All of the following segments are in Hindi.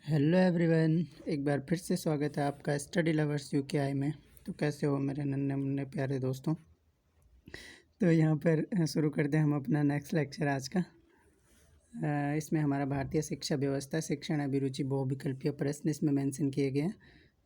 हेलो एवरीवन, एक बार फिर से स्वागत है आपका स्टडी लवर्स यूकेआई में। तो कैसे हो मेरे नन्हे मुन्ने प्यारे दोस्तों। तो यहाँ पर शुरू करते हैं हम अपना नेक्स्ट लेक्चर आज का। इसमें हमारा भारतीय शिक्षा व्यवस्था, शिक्षण, अभिरुचि, बहुविकल्पीय प्रश्न इसमें मेंशन किए गए हैं।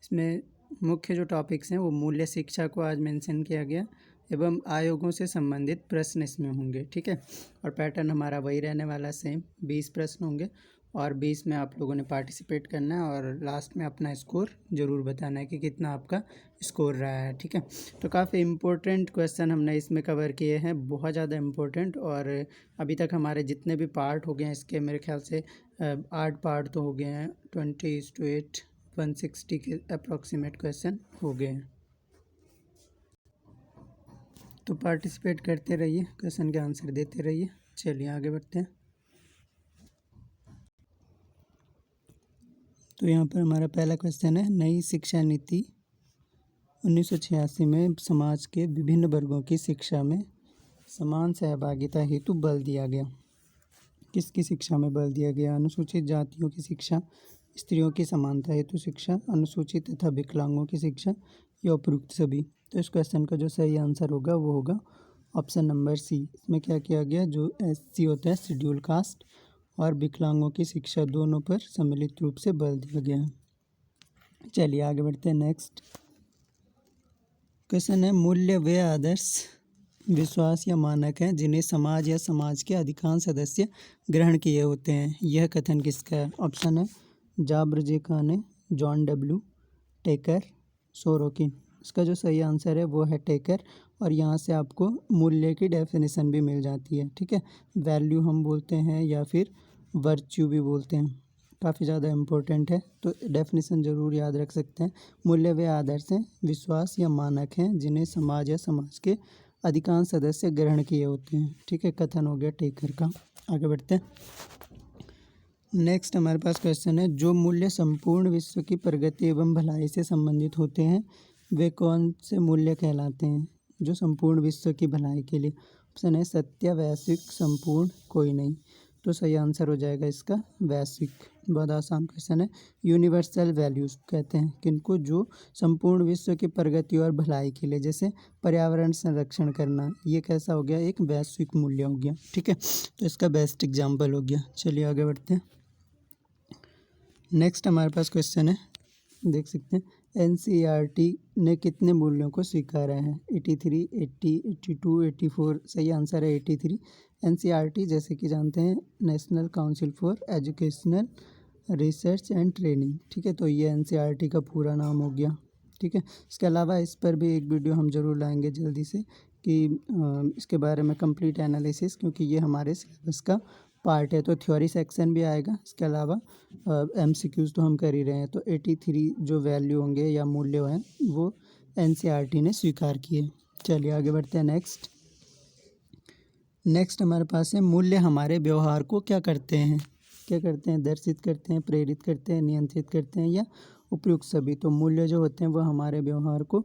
इसमें मुख्य जो टॉपिक्स हैं वो मूल्य शिक्षा को आज मेंशन किया गया एवं आयोगों से संबंधित प्रश्न इसमें होंगे। ठीक है, और पैटर्न हमारा वही रहने वाला सेम, 20 प्रश्न होंगे और 20 में आप लोगों ने पार्टिसिपेट करना है और लास्ट में अपना स्कोर ज़रूर बताना है कि कितना आपका स्कोर रहा है। ठीक है, तो काफ़ी इम्पोर्टेंट क्वेश्चन हमने इसमें कवर किए हैं, बहुत ज़्यादा इम्पोर्टेंट। और अभी तक हमारे जितने भी पार्ट हो गए हैं इसके मेरे ख्याल से 8 पार्ट तो हो गए हैं। 20:8 160 के अप्रॉक्सीमेट क्वेश्चन हो गए हैं। तो पार्टिसिपेट करते रहिए, क्वेश्चन के आंसर देते रहिए। चलिए आगे बढ़ते हैं। तो यहाँ पर हमारा पहला क्वेश्चन है, नई शिक्षा नीति 1986 में समाज के विभिन्न वर्गों की शिक्षा में समान सहभागिता हेतु बल दिया गया। किसकी शिक्षा में बल दिया गया? अनुसूचित जातियों की शिक्षा, स्त्रियों की समानता हेतु शिक्षा, अनुसूचित तथा विकलांगों की शिक्षा या उपयुक्त सभी। तो इस क्वेश्चन का जो सही आंसर होगा वो होगा ऑप्शन नंबर सी। इसमें क्या किया गया, जो SC होता है शेड्यूल कास्ट, और विकलांगों की शिक्षा दोनों पर सम्मिलित रूप से बल दिया गया है। चलिए आगे बढ़ते हैं। नेक्स्ट क्वेश्चन है, मूल्य वे आदर्श विश्वास या मानक हैं जिन्हें समाज या समाज के अधिकांश सदस्य ग्रहण किए होते हैं। यह कथन किसका है? ऑप्शन है जाब्रजेकाने, जॉन डब्ल्यू टेकर, सोरोकिन। इसका जो सही आंसर है वो है टेकर। और यहाँ से आपको मूल्य की डेफिनेशन भी मिल जाती है। ठीक है, वैल्यू हम बोलते हैं या फिर वर्च्यू भी बोलते हैं, काफ़ी ज़्यादा इम्पोर्टेंट है, तो डेफिनेशन ज़रूर याद रख सकते हैं। मूल्य वे आदर्श हैं, विश्वास या मानक हैं जिन्हें समाज या समाज के अधिकांश सदस्य ग्रहण किए होते हैं। ठीक है, कथन हो गया टेकर का। आगे बढ़ते हैं। नेक्स्ट हमारे पास क्वेश्चन है, जो मूल्य संपूर्ण विश्व की प्रगति एवं भलाई से संबंधित होते हैं वे कौन से मूल्य कहलाते हैं? जो संपूर्ण विश्व की भलाई के लिए। ऑप्शन है सत्य, वैश्विक, संपूर्ण, कोई नहीं। तो सही आंसर हो जाएगा इसका वैश्विक। बहुत आसान क्वेश्चन है। यूनिवर्सल वैल्यूज कहते हैं किनको? जो संपूर्ण विश्व की प्रगति और भलाई के लिए, जैसे पर्यावरण संरक्षण करना, ये कैसा हो गया? एक वैश्विक मूल्य हो गया। ठीक है, तो इसका बेस्ट एग्जाम्पल हो गया। चलिए आगे बढ़ते हैं। नेक्स्ट हमारे पास क्वेश्चन है, देख सकते हैं, NCERT ने कितने मूल्यों को स्वीकारा है? 83, 80, 82, 84। सही आंसर है 83। NCERT जैसे कि जानते हैं national council for educational research and training. ठीक है, तो ये NCERT का पूरा नाम हो गया। ठीक है, इसके अलावा इस पर भी एक वीडियो हम ज़रूर लाएंगे जल्दी से कि इसके बारे में कंप्लीट एनालिसिस, क्योंकि ये हमारे सिलेबस का पार्ट है। तो थ्योरी सेक्शन भी आएगा। इसके अलावा MCQs तो हम कर ही रहे हैं। तो 83 जो वैल्यू होंगे या मूल्य हैं वो NCERT ने स्वीकार किए। चलिए आगे बढ़ते हैं। नेक्स्ट हमारे पास है, मूल्य हमारे व्यवहार को क्या करते हैं? क्या करते हैं? दर्शित करते हैं, प्रेरित करते हैं, नियंत्रित करते हैं या उपयुक्त सभी। तो मूल्य जो होते हैं वो हमारे व्यवहार को,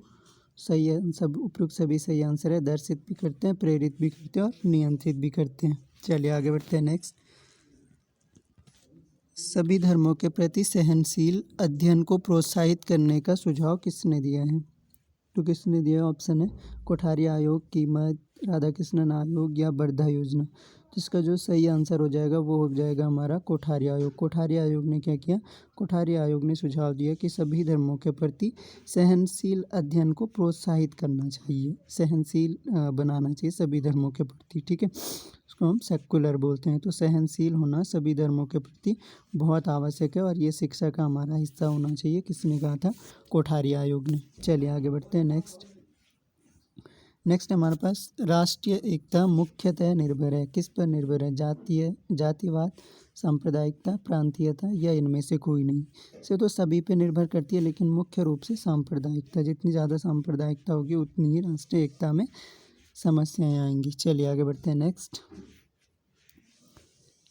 सही है, सब उपयुक्त सभी सही आंसर है। दर्शित भी करते हैं, प्रेरित भी करते हैं और नियंत्रित भी करते हैं। चलिए आगे बढ़ते हैं। नेक्स्ट, सभी धर्मों के प्रति सहनशील अध्ययन को प्रोत्साहित करने का सुझाव किसने दिया है? तो किसने दिया? ऑप्शन है कोठारी आयोग, कीमत, राधाकृष्णन आयोग या वर्धा योजना। तो इसका जो सही आंसर हो जाएगा वो हो जाएगा हमारा कोठारी आयोग। कोठारी आयोग ने क्या किया? कोठारी आयोग ने सुझाव दिया कि सभी धर्मों के प्रति सहनशील अध्ययन को प्रोत्साहित करना चाहिए, सहनशील बनाना चाहिए सभी धर्मों के प्रति। ठीक है, उसको हम सेक्युलर बोलते हैं। तो सहनशील होना सभी धर्मों के प्रति बहुत आवश्यक है और ये शिक्षा का हमारा हिस्सा होना चाहिए। किसने कहा था? कोठारी आयोग ने। चलिए आगे बढ़ते हैं। नेक्स्ट हमारे पास, राष्ट्रीय एकता मुख्यतः निर्भर है, किस पर निर्भर है? जातिवाद, सांप्रदायिकता, प्रांतीयता या इनमें से कोई नहीं। से तो सभी पे निर्भर करती है, लेकिन मुख्य रूप से सांप्रदायिकता। जितनी ज़्यादा सांप्रदायिकता होगी उतनी ही राष्ट्रीय एकता में समस्याएं आएंगी। चलिए आगे बढ़ते हैं। नेक्स्ट,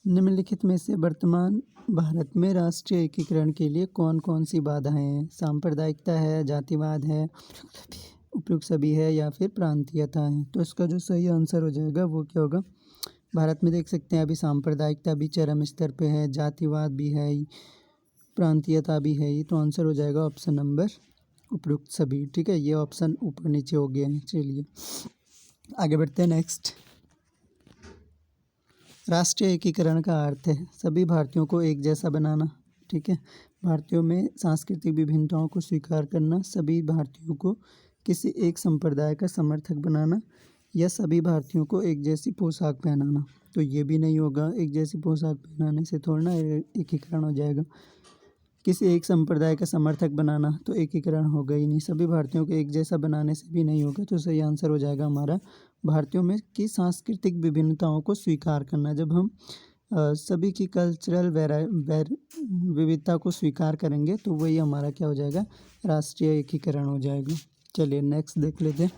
निम्नलिखित में से वर्तमान भारत में राष्ट्रीय एकीकरण के लिए कौन कौन सी बाधाएं हैं? सांप्रदायिकता है, जातिवाद है, उपयुक्त सभी है या फिर प्रांतीयता है। तो इसका जो सही आंसर हो जाएगा वो क्या होगा? भारत में देख सकते हैं अभी सांप्रदायिकता भी चरम स्तर पे है, जातिवाद भी है, प्रांतीयता भी है ये, तो आंसर हो जाएगा ऑप्शन नंबर उपयुक्त सभी। ठीक है, ये ऑप्शन ऊपर नीचे हो गए हैं। चलिए आगे बढ़ते हैं। नेक्स्ट, राष्ट्रीय एकीकरण का अर्थ है सभी भारतीयों को एक जैसा बनाना। ठीक है, भारतीयों में सांस्कृतिक विभिन्नताओं को स्वीकार करना, सभी भारतीयों को किसी एक संप्रदाय का समर्थक बनाना, या सभी भारतीयों को एक जैसी पोशाक पहनाना। तो ये भी नहीं होगा, एक जैसी पोशाक पहनाने से थोड़ा ना एकीकरण हो जाएगा। किसी एक संप्रदाय का समर्थक बनाना तो एकीकरण होगा ही नहीं। सभी भारतीयों को एक जैसा बनाने से भी नहीं होगा। तो सही आंसर हो जाएगा हमारा भारतीयों में की सांस्कृतिक विभिन्नताओं को स्वीकार करना। जब हम सभी की कल्चरल विविधता को स्वीकार करेंगे तो वही हमारा क्या हो जाएगा, राष्ट्रीय एकीकरण हो जाएगा। चलिए नेक्स्ट देख लेते हैं।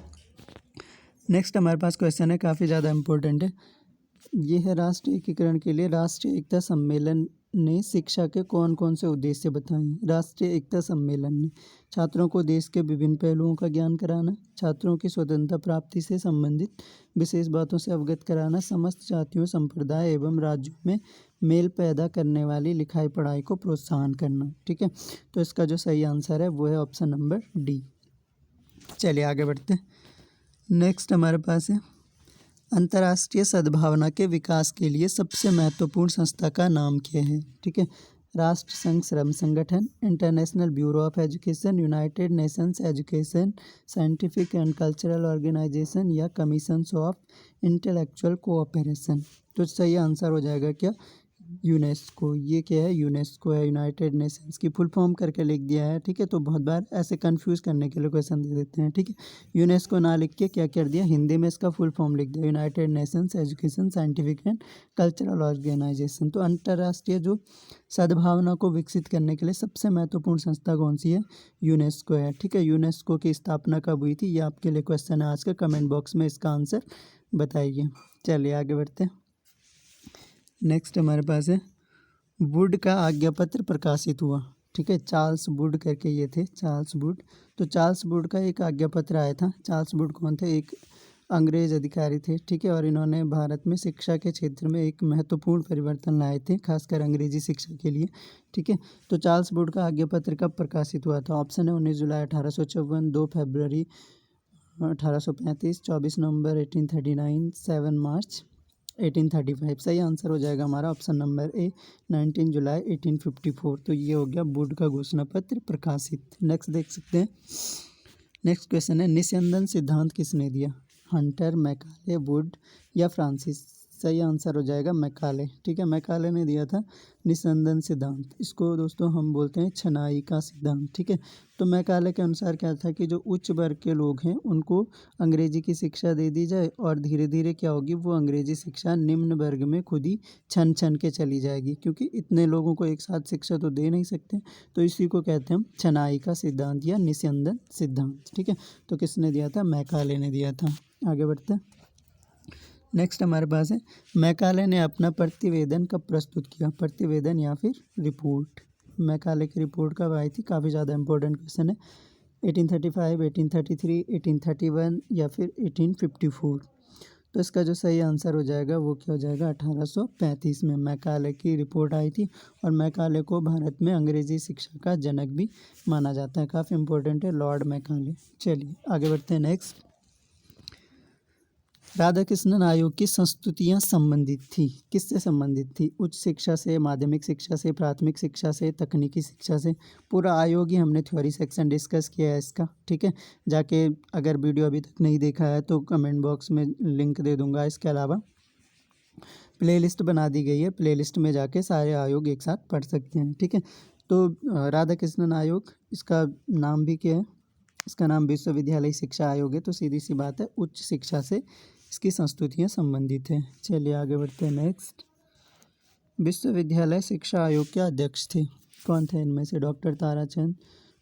नेक्स्ट हमारे पास क्वेश्चन है, काफ़ी ज़्यादा इम्पोर्टेंट है। ये है राष्ट्रीय एकीकरण के लिए राष्ट्रीय एकता सम्मेलन ने शिक्षा के कौन कौन से उद्देश्य बताए। राष्ट्रीय एकता सम्मेलन ने छात्रों को देश के विभिन्न पहलुओं का ज्ञान कराना, छात्रों की स्वतंत्रता प्राप्ति से संबंधित विशेष बातों से अवगत कराना, समस्त जातियों, संप्रदाय एवं राज्यों में मेल पैदा करने वाली लिखाई पढ़ाई को प्रोत्साहन करना। ठीक है, तो इसका जो सही आंसर है वो है ऑप्शन नंबर डी। चलिए आगे बढ़ते हैं। नेक्स्ट हमारे पास है, अंतर्राष्ट्रीय सद्भावना के विकास के लिए सबसे महत्वपूर्ण संस्था का नाम क्या है। ठीक है, राष्ट्र संघ श्रम संगठन, international bureau of education, united nations education scientific and cultural organization, या कमीशंस ऑफ इंटेलेक्चुअल कोऑपरेशन। तो सही आंसर हो जाएगा क्या, यूनेस्को। ये क्या है, यूनेस्को है, यूनाइटेड नेशंस की फुल फॉर्म करके लिख दिया है। ठीक है, तो बहुत बार ऐसे कंफ्यूज करने के लिए क्वेश्चन दे देते हैं। ठीक है, यूनेस्को ना लिख के क्या कर दिया, हिंदी में इसका फुल फॉर्म लिख दिया, united nations education scientific and cultural organization. तो अंतर्राष्ट्रीय जो सद्भावना को विकसित करने के लिए सबसे महत्वपूर्ण संस्था कौन सी है, यूनेस्को है। ठीक है, यूनेस्को की स्थापना कब हुई थी, ये आपके लिए क्वेश्चन है आज का, कमेंट बॉक्स में इसका आंसर बताइए। चलिए आगे बढ़ते हैं। नेक्स्ट हमारे पास है, वुड का आज्ञापत्र प्रकाशित हुआ। ठीक है, चार्ल्स वुड करके ये थे, चार्ल्स वुड। तो चार्ल्स वुड का एक आज्ञापत्र आया था। चार्ल्स वुड कौन थे, एक अंग्रेज अधिकारी थे। ठीक है, और इन्होंने भारत में शिक्षा के क्षेत्र में एक महत्वपूर्ण परिवर्तन लाए थे, खासकर अंग्रेजी शिक्षा के लिए। ठीक है, तो चार्ल्स वुड का आज्ञापत्र कब प्रकाशित हुआ था। ऑप्शन है 19 जुलाई 1854, 2 फरवरी 1835, 24 नवंबर 1839, 7 मार्च 1835। सही आंसर हो जाएगा हमारा ऑप्शन नंबर ए, 19 जुलाई 1854। तो ये हो गया वुड का घोषणा पत्र प्रकाशित। नेक्स्ट देख सकते हैं। नेक्स्ट क्वेश्चन है, निस्यंदन सिद्धांत किसने दिया, हंटर, मैकाले, वुड या फ्रांसिस। सही आंसर हो जाएगा मैकाले। ठीक है, मैकाले ने दिया था निस्यंदन सिद्धांत। इसको दोस्तों हम बोलते हैं छनाई का सिद्धांत। ठीक है, तो मैकाले के अनुसार क्या था कि जो उच्च वर्ग के लोग हैं उनको अंग्रेजी की शिक्षा दे दी जाए, और धीरे धीरे क्या होगी, वो अंग्रेजी शिक्षा निम्न वर्ग में खुद ही छन छन के चली जाएगी, क्योंकि इतने लोगों को एक साथ शिक्षा तो दे नहीं सकते। तो इसी को कहते हैं हम छनाई का सिद्धांत या निस्यंदन सिद्धांत। ठीक है, तो किसने दिया था, मैकाले ने दिया था। आगे बढ़ते हैं। नेक्स्ट हमारे पास है, मैकाले ने अपना प्रतिवेदन कब प्रस्तुत किया, प्रतिवेदन या फिर रिपोर्ट। मैकाले की रिपोर्ट कब आई थी, काफ़ी ज़्यादा इंपॉर्टेंट क्वेश्चन है। 1835, 1833, 1831 या फिर 1854। तो इसका जो सही आंसर हो जाएगा वो क्या हो जाएगा, 1835 में मैकाले की रिपोर्ट आई थी। और मैकाले को भारत में अंग्रेजी शिक्षा का जनक भी माना जाता है, काफ़ी इंपॉर्टेंट है लॉर्ड मैकाले। चलिए आगे बढ़ते हैं। नेक्स्ट, राधाकृष्णन आयोग की संस्तुतियाँ संबंधित थी, किससे संबंधित थी, उच्च शिक्षा से, माध्यमिक शिक्षा से, प्राथमिक शिक्षा से, तकनीकी शिक्षा से। पूरा आयोग ही हमने थ्योरी सेक्शन डिस्कस किया है इसका। ठीक है, जाके अगर वीडियो अभी तक नहीं देखा है तो कमेंट बॉक्स में लिंक दे दूंगा। इसके अलावा प्लेलिस्ट बना दी गई है, प्लेलिस्ट में जाके सारे आयोग एक साथ पढ़ सकते हैं। ठीक है, तो राधाकृष्णन आयोग, इसका नाम भी क्या है, इसका नाम विश्वविद्यालय शिक्षा आयोग है। तो सीधी सी बात है, उच्च शिक्षा से इसकी संस्तुतियाँ संबंधित हैं। चलिए आगे बढ़ते हैं। नेक्स्ट, विश्वविद्यालय शिक्षा आयोग के अध्यक्ष थे, कौन थे इनमें से, doctor Tarachand,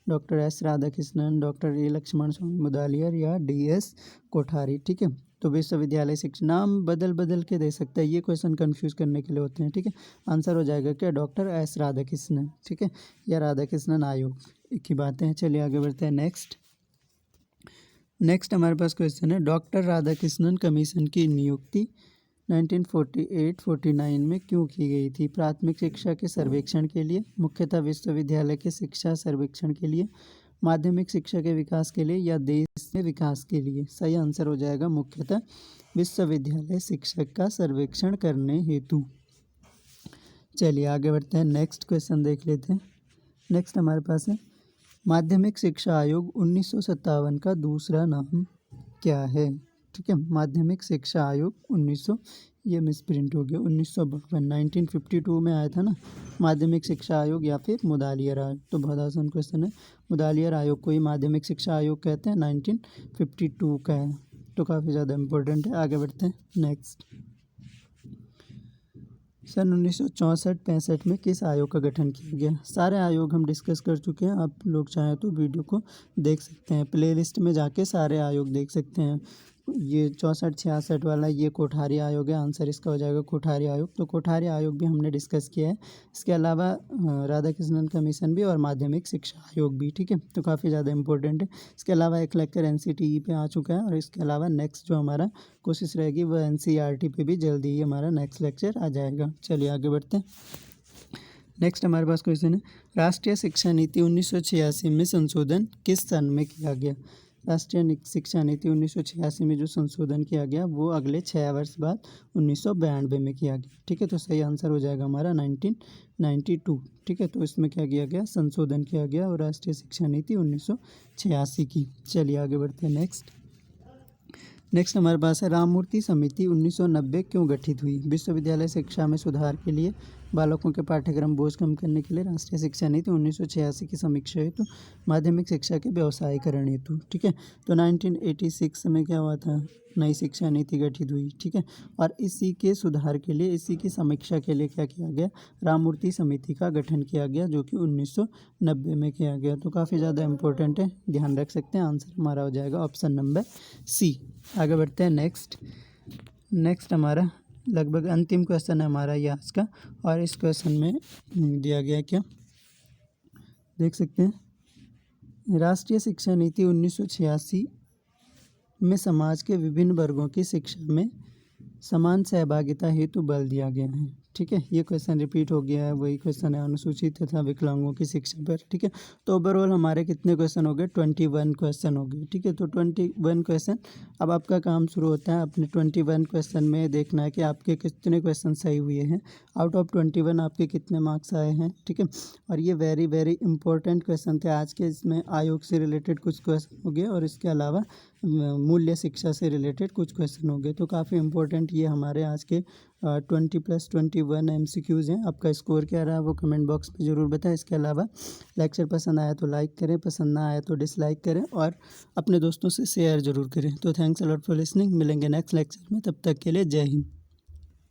doctor S Radhakrishnan, doctor A Lakshmana Swami Mudaliar या DS कोठारी। ठीक है, तो विश्वविद्यालय शिक्षा, नाम बदल बदल के दे सकते हैं, ये क्वेश्चन कंफ्यूज करने के लिए होते हैं। ठीक है, आंसर हो जाएगा क्या, डॉक्टर एस राधाकृष्णन। ठीक है, या राधाकृष्णन आयोग, एक ही बातें हैं। चलिए आगे बढ़ते हैं। नेक्स्ट हमारे पास क्वेश्चन है, डॉक्टर राधाकृष्णन कमीशन की नियुक्ति 1948-49 में क्यों की गई थी? प्राथमिक शिक्षा के सर्वेक्षण के लिए, मुख्यतः विश्वविद्यालय के शिक्षा सर्वेक्षण के लिए, माध्यमिक शिक्षा के विकास के लिए या देश के विकास के लिए? सही आंसर हो जाएगा मुख्यतः विश्वविद्यालय शिक्षक का सर्वेक्षण करने हेतु। चलिए आगे बढ़ते हैं, नेक्स्ट क्वेश्चन देख लेते हैं। नेक्स्ट हमारे पास है माध्यमिक शिक्षा आयोग 1957 का दूसरा नाम क्या है? ठीक है, माध्यमिक शिक्षा आयोग 1900, ये मिसप्रिंट हो गया, 1952 में आया था ना माध्यमिक शिक्षा आयोग या फिर मुदालियर आयोग। तो बहुत आसान क्वेश्चन है, मुदालियर आयोग को ही माध्यमिक शिक्षा आयोग कहते हैं, 1952 का है, तो काफ़ी ज़्यादा इम्पोर्टेंट है। आगे बढ़ते हैं नेक्स्ट। सन 1964-65 में किस आयोग का गठन किया गया? सारे आयोग हम डिस्कस कर चुके हैं, आप लोग चाहें तो वीडियो को देख सकते हैं, प्लेलिस्ट में जाके सारे आयोग देख सकते हैं। ये 64-66 वाला ये कोठारी आयोग है, आंसर इसका हो जाएगा कोठारी आयोग। तो कोठारी आयोग भी हमने डिस्कस किया है। इसके अलावा राधा कृष्णन कमीशन भी और माध्यमिक शिक्षा आयोग भी। ठीक है, तो काफ़ी ज़्यादा इंपॉर्टेंट है। इसके अलावा एक लेक्चर NCTE पे आ चुका है और इसके अलावा नेक्स्ट जो हमारा कोशिश रहेगी वह NCERT पे भी जल्दी ही हमारा नेक्स्ट लेक्चर आ जाएगा। चलिए आगे बढ़ते हैं। नेक्स्ट हमारे पास क्वेश्चन है राष्ट्रीय शिक्षा नीति 1986 में संशोधन किस सन में किया गया? राष्ट्रीय शिक्षा नीति 1986 में जो संशोधन किया गया वो अगले 6 वर्ष बाद 1992 में किया गया। ठीक है, तो सही आंसर हो जाएगा हमारा 1992। ठीक है, तो इसमें क्या किया गया? संशोधन किया गया और राष्ट्रीय शिक्षा नीति 1986 की। चलिए आगे बढ़ते हैं नेक्स्ट हमारे पास है राममूर्ति समिति 1990 क्यों गठित हुई? विश्वविद्यालय शिक्षा में सुधार के लिए, बालकों के पाठ्यक्रम बोझ कम करने के लिए, राष्ट्रीय शिक्षा नीति 1986 की समीक्षा हेतु, माध्यमिक शिक्षा के व्यवसायीकरण हेतु। ठीक है, तो 1986 में क्या हुआ था? नई शिक्षा नीति गठित हुई। ठीक है, और इसी के सुधार के लिए, इसी की समीक्षा के लिए क्या किया गया? राममूर्ति समिति का गठन किया गया, जो कि 1990 में किया गया। तो काफ़ी ज़्यादा इंपॉर्टेंट है, ध्यान रख सकते हैं। आंसर हमारा हो जाएगा ऑप्शन नंबर सी। आगे बढ़ते हैं नेक्स्ट हमारा लगभग अंतिम क्वेश्चन है हमारा ये आज का, और इस क्वेश्चन में दिया गया क्या देख सकते हैं। राष्ट्रीय शिक्षा नीति 1986 में समाज के विभिन्न वर्गों की शिक्षा में समान सहभागिता हेतु बल दिया गया है। ठीक है, ये क्वेश्चन रिपीट हो गया है, वही क्वेश्चन है अनुसूचित तथा विकलांगों की शिक्षा पर। ठीक है, तो ओवरऑल हमारे कितने क्वेश्चन हो गए? 21 क्वेश्चन हो गए। ठीक है, तो 21 क्वेश्चन। अब आपका काम शुरू होता है अपने 21 क्वेश्चन में देखना है कि आपके कितने क्वेश्चन सही हुए हैं, आउट ऑफ 21 आपके कितने मार्क्स आए हैं। ठीक है, और ये वेरी वेरी इंपॉर्टेंट क्वेश्चन थे आज के। इसमें आयोग से रिलेटेड कुछ क्वेश्चन हो गए और इसके अलावा मूल्य शिक्षा से रिलेटेड कुछ क्वेश्चन हो गए। तो काफ़ी इंपॉर्टेंट ये हमारे आज के 20+21 MCQs हैं। आपका स्कोर क्या रहा वो कमेंट बॉक्स में ज़रूर बताएं। इसके अलावा लेक्चर पसंद आया तो लाइक करें, पसंद ना आया तो डिसलाइक करें और अपने दोस्तों से शेयर ज़रूर करें। तो thanks a lot for listening. मिलेंगे नेक्स्ट लेक्चर में, तब तक के लिए जय हिंद।